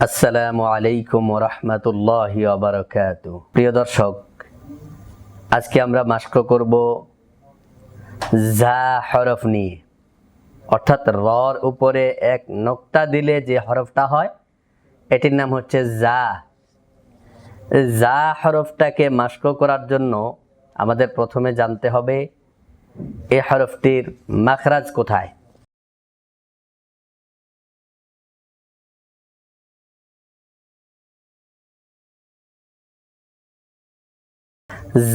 আসসালামু আলাইকুম ওয়া রাহমাতুল্লাহি ওয়া বারাকাতুহু। প্রিয় দর্শক, আজকে আমরা মাস্ক করব জা হরফ নিয়ে, অর্থাৎ রর উপরে এক নোক্তা দিলে যে হরফটা হয় এটির নাম হচ্ছে জা। জা হরফটাকে মাস্ক করার জন্য আমাদের প্রথমে জানতে হবে এই হরফটির মাখরাজ কোথায়।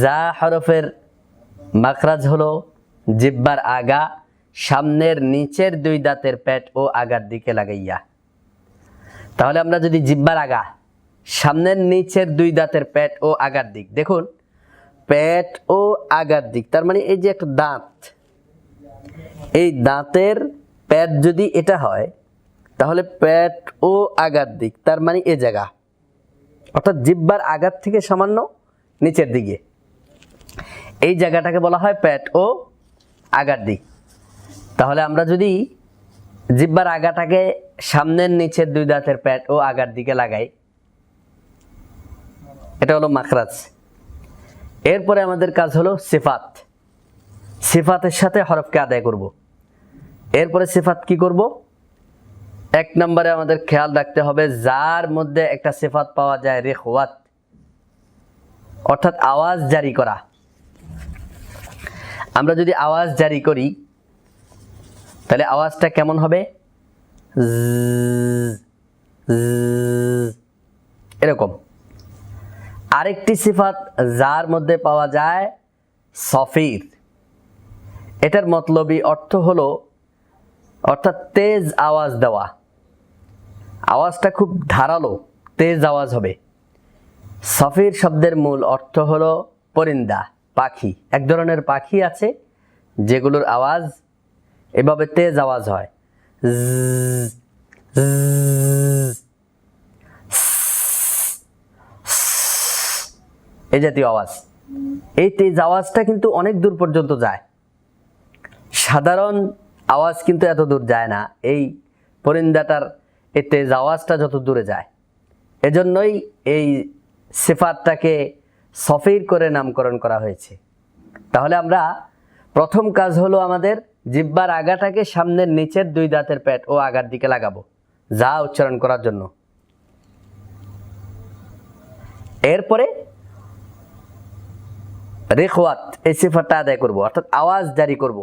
জা হরফের মাখরাজ হলো জিহ্বার আগা, সামনের নিচের দুই দাঁতের পেট ও আগার দিকে লাগাইয়া। তাহলে আমরা যদি জিহ্বার আগা, সামনের নিচের দুই দাঁতের পেট ও আগার দিক, দেখুন পেট ও আগার দিক, তার মানে এই যে একটা দাঁত, এই দাঁতের পেট যদি এটা হয় তাহলে পেট ও আগার দিক, তার মানে এই জায়গা, অর্থাৎ জিহ্বার আগার থেকে সামান্য নিচের দিকে, এই জায়গাটাকে বলা হয় পেট ও আগার দিক। তাহলে আমরা যদি জিহ্বার আগাটাকে সামনের নিচের দুই দাঁতের পেট ও আগার দিকে লাগাই, এটা হলো মাখরাজ। এরপরে আমাদের কাজ হলো সিফাত, সিফাতের সাথে হরফকে আদায় করব। এরপরে সিফাত কি করব? এক নম্বরে আমাদের খেয়াল রাখতে হবে যার মধ্যে একটা সিফাত পাওয়া যায় রেখওয়াত, অর্থাৎ আওয়াজ জারি করা। আমরা যদি আওয়াজ জারি করি তাহলে আওয়াজটা কেমন হবে? এরকম। আরেকটি সিফাত যার মধ্যে পাওয়া যায় সফির, এটার মতলবী অর্থ হলো অর্থাৎ তেজ আওয়াজ দেওয়া, আওয়াজটা খুব ধারালো তেজ আওয়াজ হবে। সফির শব্দের মূল অর্থ হলো পরিন্দা, পাখি। এক ধরনের পাখি আছে যেগুলোর আওয়াজ এভাবে তেজ আওয়াজ হয়, এই জাতীয় আওয়াজ। এই তেজ আওয়াজটা কিন্তু অনেক দূর পর্যন্ত যায়, সাধারণ আওয়াজ কিন্তু এত দূর যায় না। এই পরিন্দাটার এই তেজ আওয়াজটা যত দূরে যায়, এজন্যই এই সিফাতটাকে সফির করে নামকরণ করা হয়েছে। তাহলে আমরা প্রথম কাজ হলো আমাদের জিহ্বার আগাটাকে সামনের নিচের দুই দাঁতের পেট ও আগার দিকে লাগাবো যা উচ্চারণ করার জন্য। এরপরে রেখওয়াত, এই সিফাতটা আদায় করব, অর্থাৎ আওয়াজ জারি করব।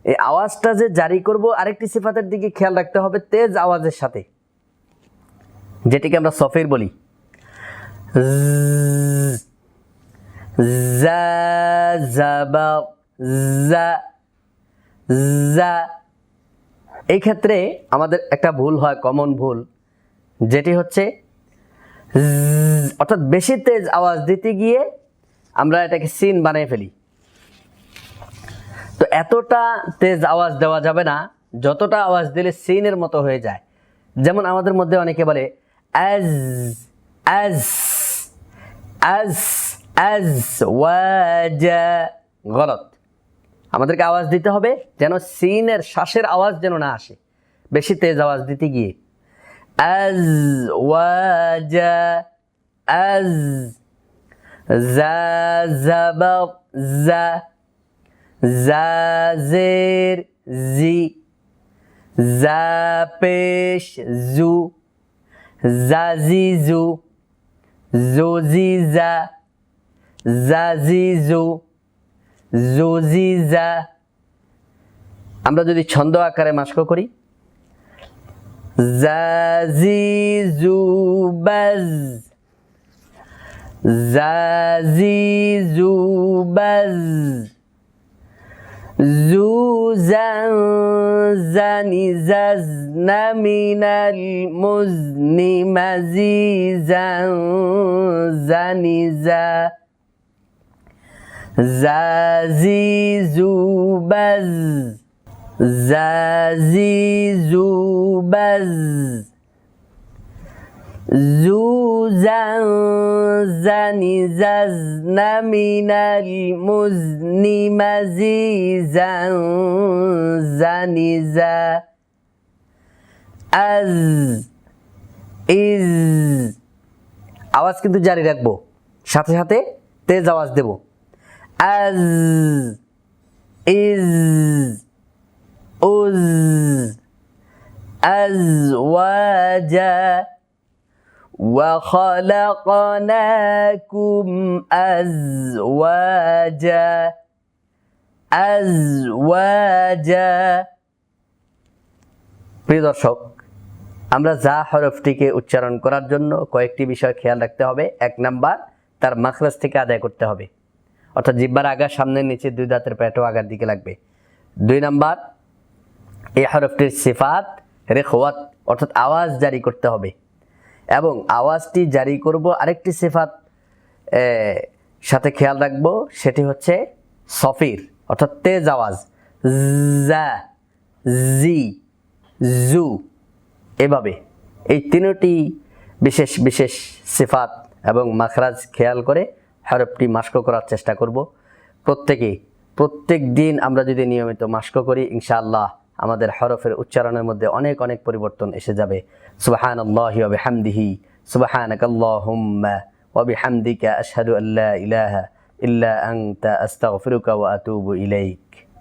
এই আওয়াজটা যে জারি করব আরেকটি সিফাতের দিকে খেয়াল রাখতে হবে, তেজ আওয়াজের সাথে, যেটিকে আমরা সফির বলি। জা জাবা জা জা। এই ক্ষেত্রে আমাদের একটা ভুল হয়, কমন ভুল, যেটি হচ্ছে অর্থাৎ বেশি তেজ আওয়াজ দিতে গিয়ে আমরা এটাকে সিন বানিয়ে ফেলি। তো এতটা তেজ আওয়াজ দেওয়া যাবে না, যতটা আওয়াজ দিলে সিনের মতো হয়ে যায়। যেমন আমাদের মধ্যে অনেকে বলে আজ আজ আজ আজ ওয়াজা, গলত। আমাদেরকে আওয়াজ দিতে হবে যেন সিনের শ্বাসের আওয়াজ যেন না আসে বেশি তেজ আওয়াজ দিতে গিয়ে। আজ ওয়াজা আজ, জা জাবা জা, জা জের জি, জা পেশ জু, জাজিজু, জোজিজা, জাজিজু, জোজিজা। আমরা যদি ছন্দ আকারে মাস্ক করি, জাজিজু বাজ, জাজিজু বাজ, জুজান জানি জাজনা মিনাল মুজনি মাজিজান জানিজা, জাজিজু বাজ, জাজিজু বাজ, জুজান জানি জাজনা মিনাল মুজনি মাজিজান জানিজা, আজ ইজ, আওয়াজ কিন্তু জারি রাখবো, সাথে সাথে তেজ আওয়াজ দেব। আজ, ইজ, উজ, আজওয়াজা, وخلقناكم أزواجا أزواجا। প্রিয় দর্শক, আমরা যা হরফটিকে উচ্চারণ করার জন্য কয়েকটি বিষয় খেয়াল রাখতে হবে। 1 নাম্বার, তার মাখরাজ থেকে আদায় করতে হবে, অর্থাৎ জিহ্বার আগা, সামনের নিচে 2 দাঁতের পেটও আগার দিকে লাগবে। 2 নাম্বার, এই হরফটির সিফাত রেখওয়াত, অর্থাৎ আওয়াজ জারি করতে হবে, এবং আওয়াজটি জারি করব আরেকটি সিফাত সাথে খেয়াল রাখবো, সেটি হচ্ছে সফির, অর্থাৎ তেজ আওয়াজ, জা, জি, জু, এভাবে। এই তিনটি বিশেষ বিশেষ সিফাত এবং মাখরাজ খেয়াল করে হরফটি মাস্ক করার চেষ্টা করব। প্রত্যেক দিন আমরা যদি নিয়মিত মাস্ক করি, ইনশাআল্লাহ আমাদের হরফের উচ্চারণের মধ্যে অনেক অনেক পরিবর্তন এসে যাবে। সুবহানাল্লাহি ওয়া বিহামদিহি, সুবহানাকাল্লাহুম্মা ওয়া বিহামদিকা আশহাদু আল্লা ইলাহা ইল্লা আনতা আস্তাগফিরুকা ওয়া আতুবু ইলাইক।